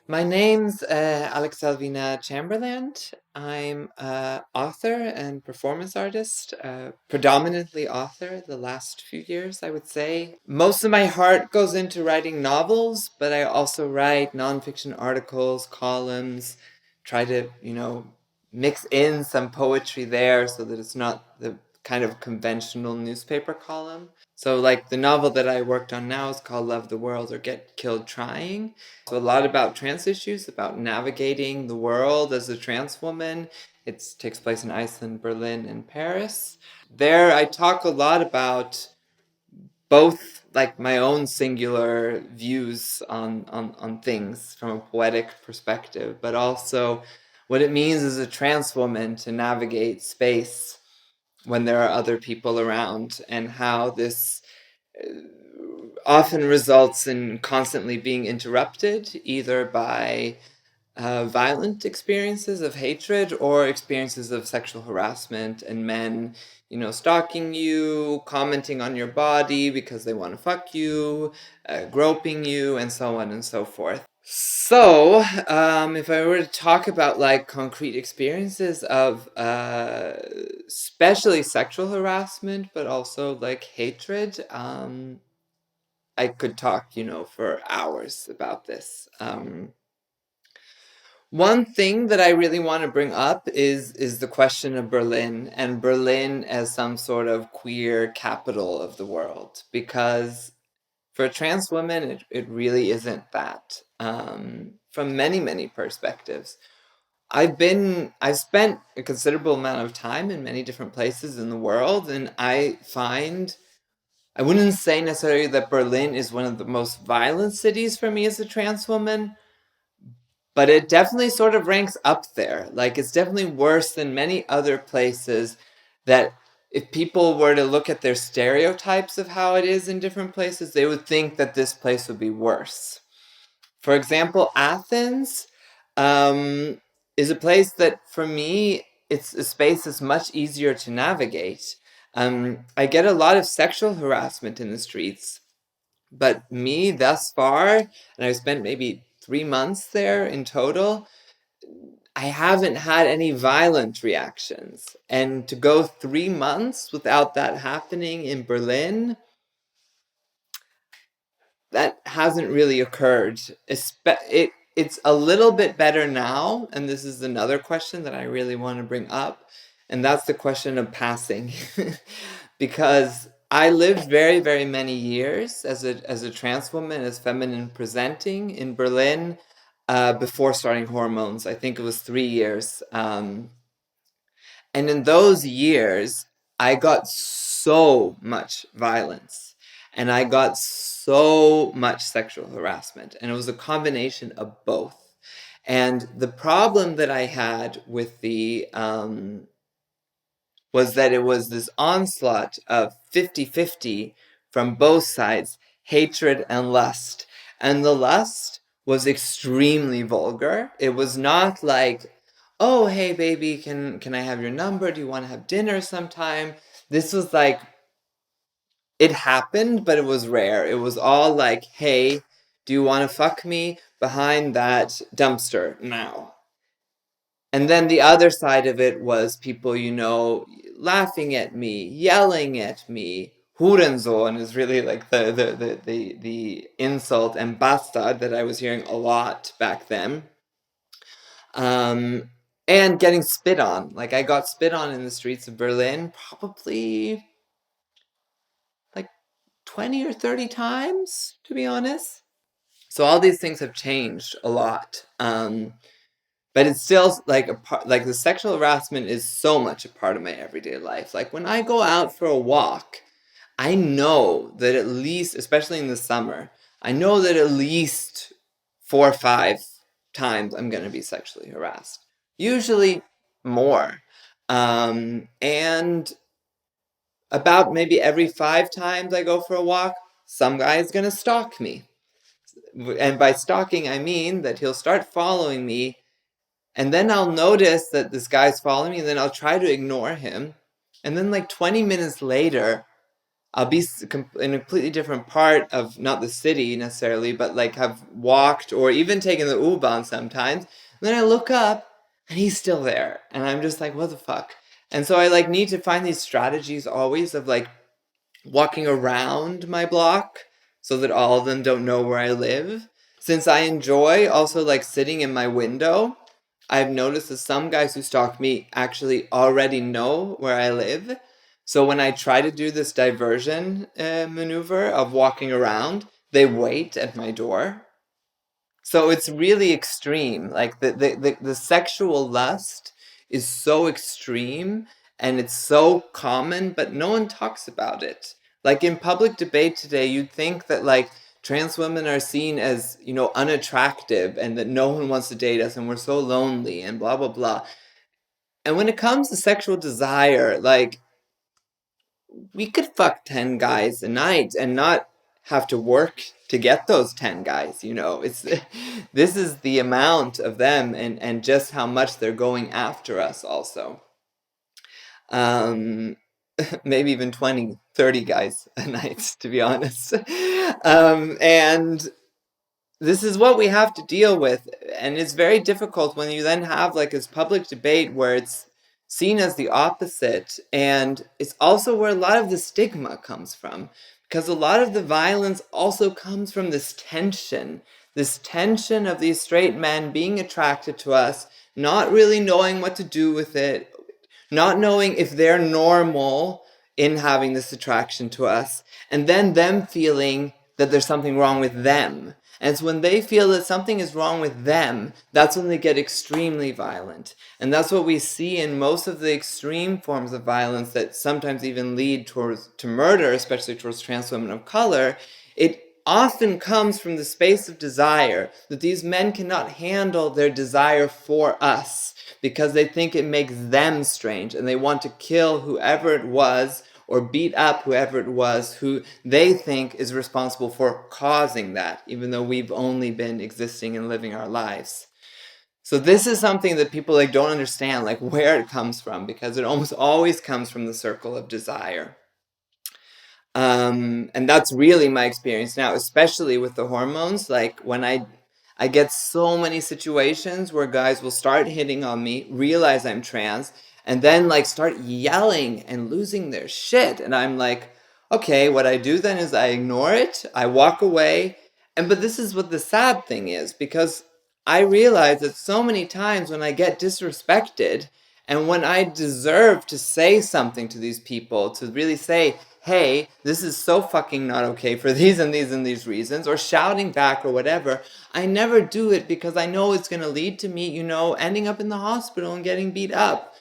My name's Alvina Chamberland. I'm an author and performance artist, predominantly author the last few years, I would say. Most of my heart goes into writing novels, but I also write nonfiction articles, columns, try to, mix in some poetry there so that it's not the kind of conventional newspaper column. So, like, the novel that I worked on now is called Love the World or Get Killed Trying. So a lot about trans issues, about navigating the world as a trans woman. It takes place in Iceland, Berlin, and Paris. There I talk a lot about both like my own singular views on things from a poetic perspective, but also what it means as a trans woman to navigate space when there are other people around, and how this often results in constantly being interrupted, either by violent experiences of hatred or experiences of sexual harassment, and men, stalking you, commenting on your body because they want to fuck you, groping you, and so on and so forth. So, if I were to talk about like concrete experiences of especially sexual harassment, but also like hatred, I could talk, for hours about this. One thing that I really want to bring up is the question of Berlin, and Berlin as some sort of queer capital of the world, because for a trans woman, it really isn't that. From many, many perspectives. I've spent a considerable amount of time in many different places in the world, and I wouldn't say necessarily that Berlin is one of the most violent cities for me as a trans woman, but it definitely sort of ranks up there. Like, it's definitely worse than many other places that if people were to look at their stereotypes of how it is in different places, they would think that this place would be worse. For example, Athens is a place that, for me, it's a space that's much easier to navigate. I get a lot of sexual harassment in the streets, but me thus far, and I've spent maybe 3 months there in total, I haven't had any violent reactions. And to go 3 months without that happening in Berlin, that hasn't really occurred. It's a little bit better now, and this is another question that I really want to bring up, and that's the question of passing. Because I lived very, very many years as a trans woman, as feminine presenting in Berlin, before starting hormones. I think it was 3 years. And in those years, I got so much violence, and I got so much sexual harassment, and it was a combination of both. And the problem that I had with the was that it was this onslaught of 50-50 from both sides, hatred and lust. And the lust was extremely vulgar. It was not like, oh, hey, baby, can I have your number? Do you want to have dinner sometime? This was like, it happened, but it was rare. It was all like, hey, do you want to fuck me behind that dumpster now? And then the other side of it was people, laughing at me, yelling at me. Hurensohn is really like the insult, and bastard that I was hearing a lot back then. And getting spit on. Like, I got spit on in the streets of Berlin probably like 20 or 30 times, to be honest. So all these things have changed a lot. But it's still like a part, like the sexual harassment is so much a part of my everyday life. Like, when I go out for a walk, I know that at least, especially in the summer, I know that at least 4 or 5 times I'm going to be sexually harassed. Usually more. And about maybe every 5 times I go for a walk, some guy is going to stalk me. And by stalking, I mean that he'll start following me, and then I'll notice that this guy's following me, and then I'll try to ignore him. And then, like 20 minutes later, I'll be in a completely different part of not the city necessarily, but like have walked or even taken the U-Bahn sometimes. And then I look up and he's still there. And I'm just like, what the fuck? And so I like need to find these strategies always of like walking around my block so that all of them don't know where I live. Since I enjoy also like sitting in my window, I've noticed that some guys who stalk me actually already know where I live. So when I try to do this diversion maneuver of walking around, they wait at my door. So it's really extreme. Like the sexual lust is so extreme and it's so common, but no one talks about it. Like in public debate today, you'd think that like trans women are seen as, you know, unattractive and that no one wants to date us and we're so lonely and blah, blah, blah. And when it comes to sexual desire, like we could fuck 10 guys a night and not have to work to get those 10 guys, you know. It's this is the amount of them and just how much they're going after us also. Um maybe even 20, 30 guys a night, to be honest. And this is what we have to deal with, and it's very difficult when you then have like this public debate where it's seen as the opposite, and it's also where a lot of the stigma comes from, because a lot of the violence also comes from this tension of these straight men being attracted to us, not really knowing what to do with it, not knowing if they're normal in having this attraction to us, and then them feeling that there's something wrong with them. And it's when they feel that something is wrong with them, that's when they get extremely violent. And that's what we see in most of the extreme forms of violence that sometimes even lead to murder, especially towards trans women of color. It often comes from the space of desire, that these men cannot handle their desire for us because they think it makes them strange and they want to kill whoever it was or beat up whoever it was who they think is responsible for causing that, even though we've only been existing and living our lives. So this is something that people like don't understand, like where it comes from, because it almost always comes from the circle of desire. And that's really my experience now, especially with the hormones. Like when I get so many situations where guys will start hitting on me, realize I'm trans, and then like start yelling and losing their shit. And I'm like, okay, what I do then is I ignore it, I walk away. But this is what the sad thing is, because I realize that so many times when I get disrespected and when I deserve to say something to these people, to really say, hey, this is so fucking not okay for these and these and these reasons, or shouting back or whatever, I never do it because I know it's going to lead to me, you know, ending up in the hospital and getting beat up.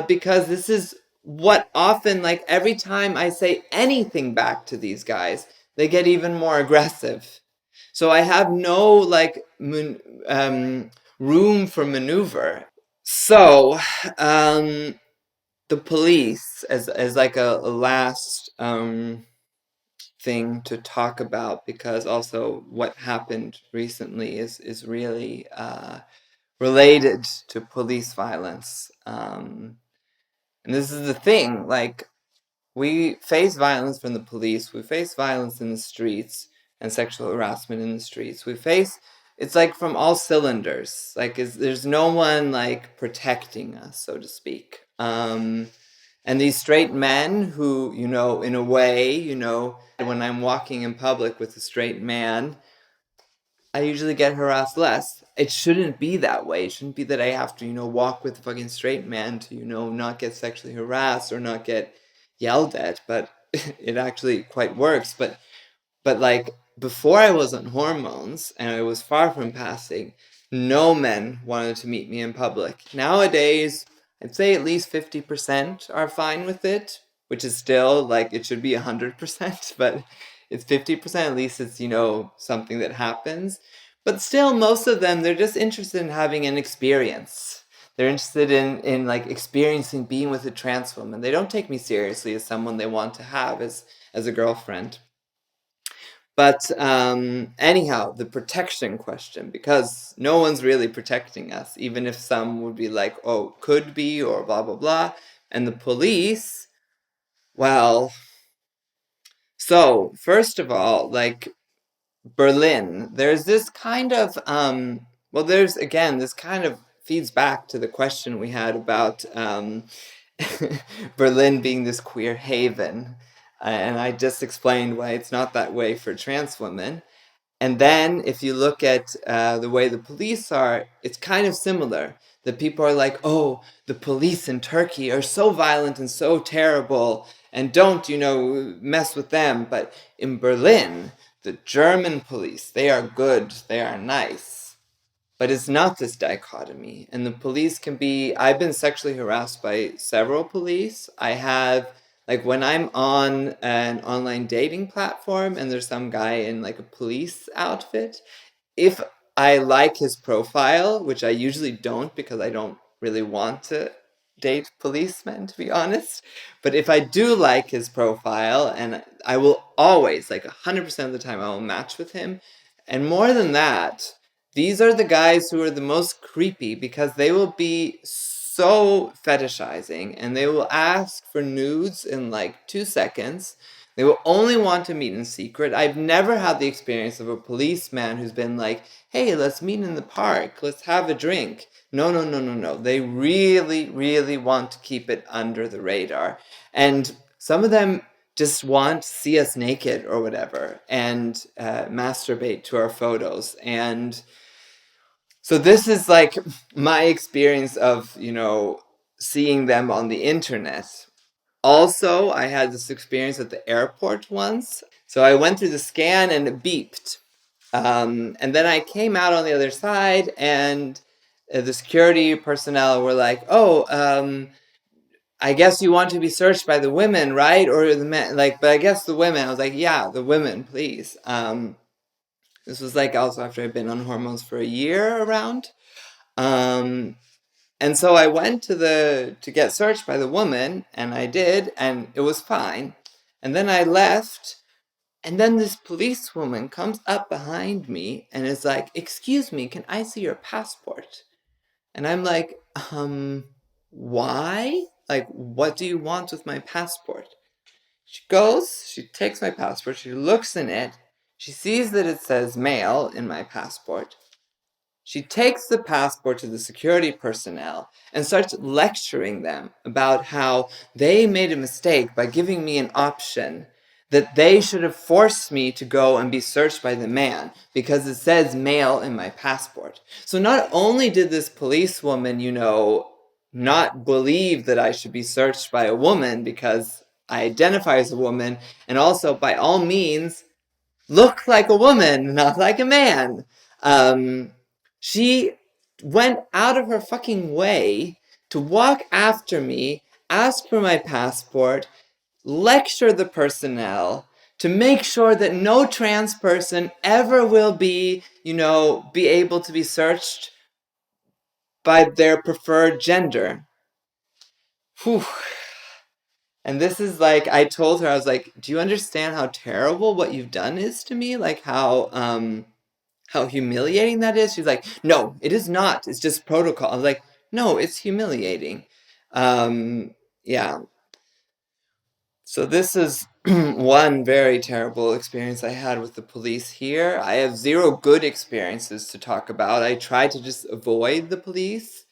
Because this is what often, like every time I say anything back to these guys, they get even more aggressive. So I have no like room for maneuver. So, the police, as like a last thing to talk about, because also what happened recently is really related to police violence. And this is the thing, like we face violence from the police, we face violence in the streets and sexual harassment in the streets. It's like from all cylinders. Like there's no one like protecting us, so to speak. And these straight men who, you know, in a way, you know, when I'm walking in public with a straight man, I usually get harassed less. It shouldn't be that way. It shouldn't be that I have to, you know, walk with a fucking straight man to, you know, not get sexually harassed or not get yelled at, but it actually quite works. But like before I was on hormones and I was far from passing, no men wanted to meet me in public. Nowadays, I'd say at least 50% are fine with it, which is still like it should be 100%, but it's 50%. At least it's, you know, something that happens. But still, most of them, they're just interested in having an experience. They're interested in like experiencing being with a trans woman. They don't take me seriously as someone they want to have as a girlfriend. But anyhow, the protection question, because no one's really protecting us, even if some would be like, oh, could be, or blah, blah, blah. And the police, well, So, first of all, like Berlin, there's this kind of, well, there's again, this kind of feeds back to the question we had about Berlin being this queer haven. And I just explained why it's not that way for trans women. And then if you look at the way the police are, it's kind of similar. The people are like, oh, the police in Turkey are so violent and so terrible, and don't, mess with them. But in Berlin, the German police, they are good, they are nice. But it's not this dichotomy. And the police can be, I've been sexually harassed by several police. I have, like, when I'm on an online dating platform and there's some guy in like a police outfit, if I like his profile, which I usually don't because I don't really want to date policemen, to be honest. But if I do like his profile, and I will always, like 100% of the time, I will match with him. And more than that, these are the guys who are the most creepy because they will be so fetishizing and they will ask for nudes in like 2 seconds. They will only want to meet in secret. I've never had the experience of a policeman who's been like, hey, let's meet in the park, let's have a drink. No, no, no, no, no. They really, really want to keep it under the radar. And some of them just want to see us naked or whatever and masturbate to our photos. And so this is like my experience of, seeing them on the internet. Also, I had this experience at the airport once. So I went through the scan and it beeped. And then I came out on the other side and the security personnel were like, oh, I guess you want to be searched by the women, right? Or the men, like, but I guess the women. I was like, yeah, the women, please. This was like also after I'd been on hormones for a year around. And so I went to get searched by the woman, and I did, and it was fine. And then I left, and then this policewoman comes up behind me and is like, excuse me, can I see your passport? And I'm like, why? Like, what do you want with my passport? She goes, she takes my passport, she looks in it, she sees that it says male in my passport. She takes the passport to the security personnel and starts lecturing them about how they made a mistake by giving me an option, that they should have forced me to go and be searched by the man because it says male in my passport. So not only did this policewoman, not believe that I should be searched by a woman because I identify as a woman, and also by all means look like a woman, not like a man. She went out of her fucking way to walk after me, ask for my passport, lecture the personnel to make sure that no trans person ever will be able to be searched by their preferred gender. Whew. And this is like, I told her, I was like, do you understand how terrible what you've done is to me? Like how humiliating that is? She's like, no, it is not. It's just protocol. I was like, no, it's humiliating. Yeah. So this is one very terrible experience I had with the police here. I have zero good experiences to talk about. I try to just avoid the police.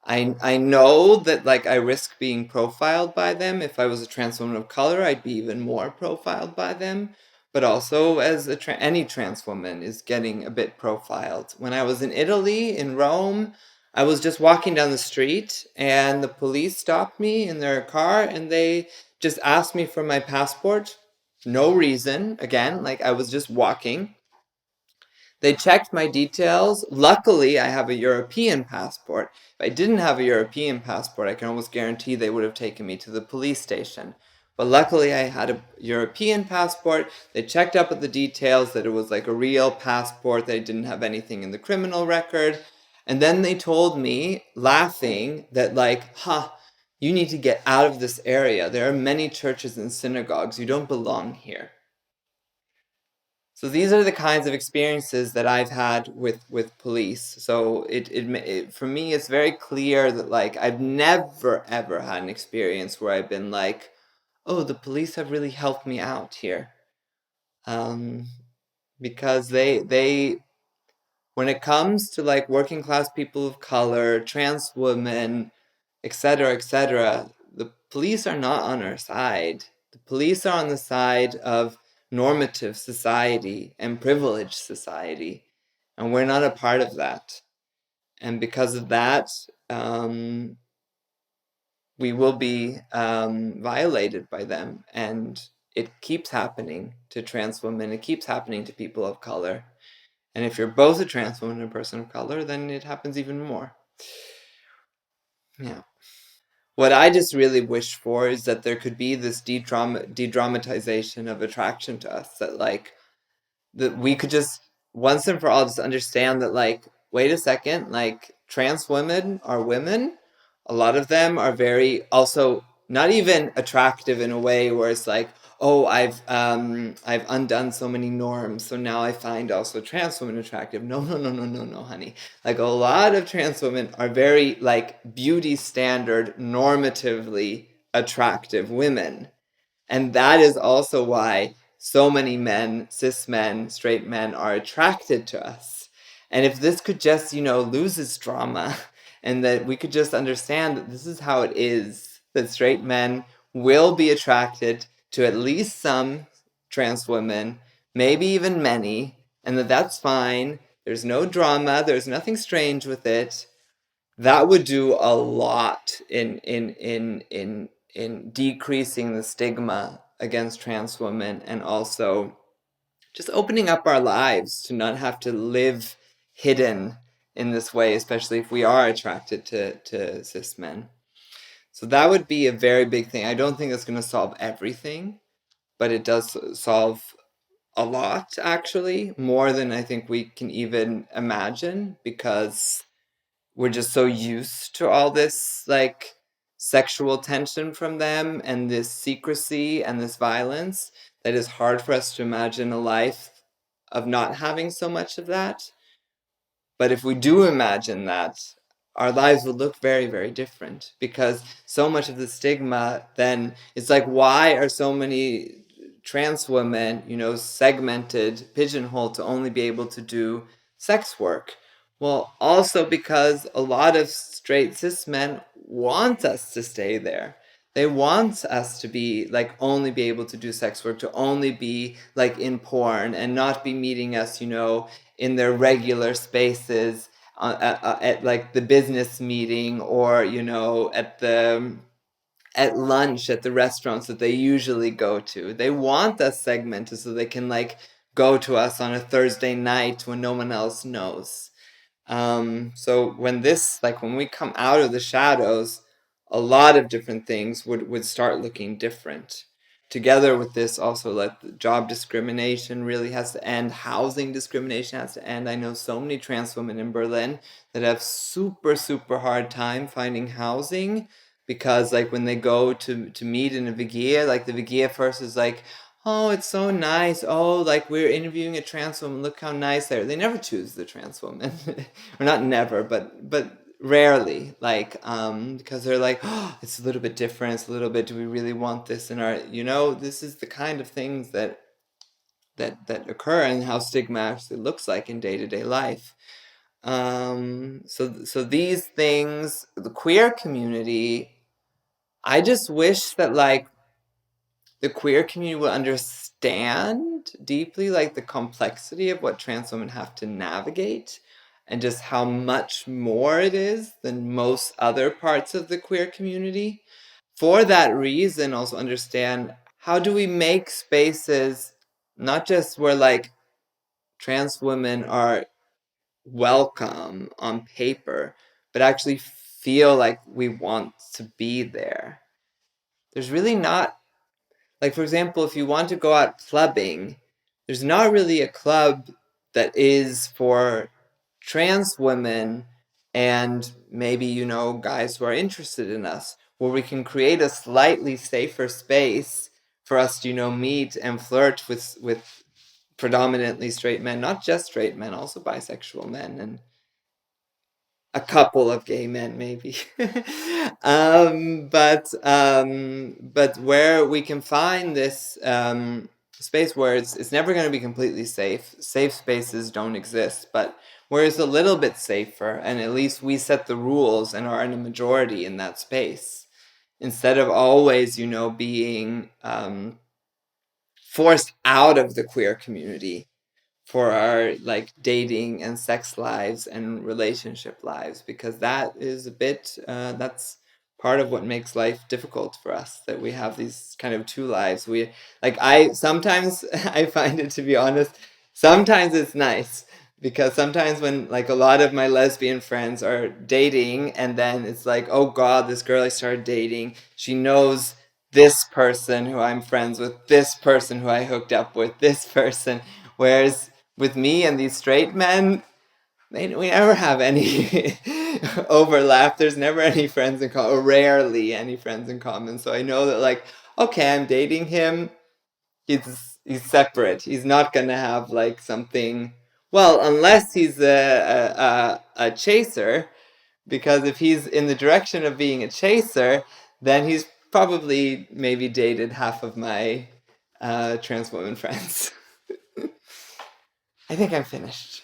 I know that like I risk being profiled by them. If I was a trans woman of color, I'd be even more profiled by them. But also, as any trans woman is getting a bit profiled. When I was in Italy, in Rome, I was just walking down the street, and the police stopped me in their car, and they just asked me for my passport. No reason. Again, like I was just walking. They checked my details. Luckily, I have a European passport. If I didn't have a European passport, I can almost guarantee they would have taken me to the police station. But luckily, I had a European passport. They checked up at the details that it was like a real passport. They didn't have anything in the criminal record. And then they told me, laughing, that like, you need to get out of this area. There are many churches and synagogues. You don't belong here. So these are the kinds of experiences that I've had with police. So it for me, it's very clear that like I've never ever had an experience where I've been like, oh, the police have really helped me out here. because they when it comes to like working class people of color, trans women, etc., the police are not on our side. The police are on the side of normative society and privileged society, and we're not a part of that. And because of that, we will be violated by them. And it keeps happening to trans women. It keeps happening to people of color. And if you're both a trans woman and a person of color, then it happens even more. Yeah. What I just really wish for is that there could be this de-dramatization of attraction to us, that like that we could just once and for all just understand that like, wait a second, like trans women are women. A lot of them are very also not even attractive in a way where it's like, oh, I've undone so many norms, so now I find also trans women attractive. No, honey. Like a lot of trans women are very like beauty standard normatively attractive women. And that is also why so many men, cis men, straight men, are attracted to us. And if this could just, lose its drama, and that we could just understand that this is how it is, that straight men will be attracted to at least some trans women, maybe even many, and that that's fine. There's no drama, there's nothing strange with it. That would do a lot in decreasing the stigma against trans women, and also just opening up our lives to not have to live hidden in this way, especially if we are attracted to cis men. So that would be a very big thing. I don't think it's going to solve everything, but it does solve a lot, actually, more than I think we can even imagine, because we're just so used to all this like sexual tension from them and this secrecy and this violence that it's hard for us to imagine a life of not having so much of that. But if we do imagine that, our lives would look very, very different, because so much of the stigma then, it's like, why are so many trans women, segmented, pigeonholed to only be able to do sex work? Well, also because a lot of straight cis men want us to stay there. They want us to be like only be able to do sex work, to only be like in porn and not be meeting us, in their regular spaces, at like the business meeting, or at lunch at the restaurants that they usually go to. They want us segmented so they can like go to us on a Thursday night when no one else knows. So when we come out of the shadows, a lot of different things would start looking different. Together with this, also, like, the job discrimination really has to end. Housing discrimination has to end. I know so many trans women in Berlin that have super, super hard time finding housing, because like when they go to meet in a WG, like the WG at first is like, oh, it's so nice. Oh, like we're interviewing a trans woman. Look how nice they are. They never choose the trans woman, or not never, but rarely. Like, because they're like, oh, it's a little bit different. It's a little bit. Do we really want this in our? This is the kind of things that occur, and how stigma actually looks like in day-to-day life. So these things, the queer community, I just wish that like the queer community will understand deeply like the complexity of what trans women have to navigate, and just how much more it is than most other parts of the queer community. For that reason, also understand, how do we make spaces not just where like trans women are welcome on paper, but actually feel like we want to be there. There's really not, like, for example, if you want to go out clubbing, there's not really a club that is for trans women and maybe, guys who are interested in us, where we can create a slightly safer space for us to, meet and flirt with predominantly straight men, not just straight men, also bisexual men, and a couple of gay men, maybe. But where we can find this space where it's never going to be completely safe. Safe spaces don't exist, but where it's a little bit safer, and at least we set the rules and are in a majority in that space, instead of always, being forced out of the queer community for our like dating and sex lives and relationship lives, because that is a bit that's part of what makes life difficult for us, that we have these kind of two lives. We like I sometimes I find it, to be honest, sometimes it's nice, because sometimes when like a lot of my lesbian friends are dating, and then it's like, oh god, this girl I started dating, she knows this person who I'm friends with, this person who I hooked up with, this person. Whereas with me and these straight men, we never have any overlap. There's never any friends in common, or rarely any friends in common. So I know that, like, okay, I'm dating him. He's separate. He's not gonna have like something. Well, unless he's a chaser, because if he's in the direction of being a chaser, then he's probably maybe dated half of my trans women friends. I think I'm finished.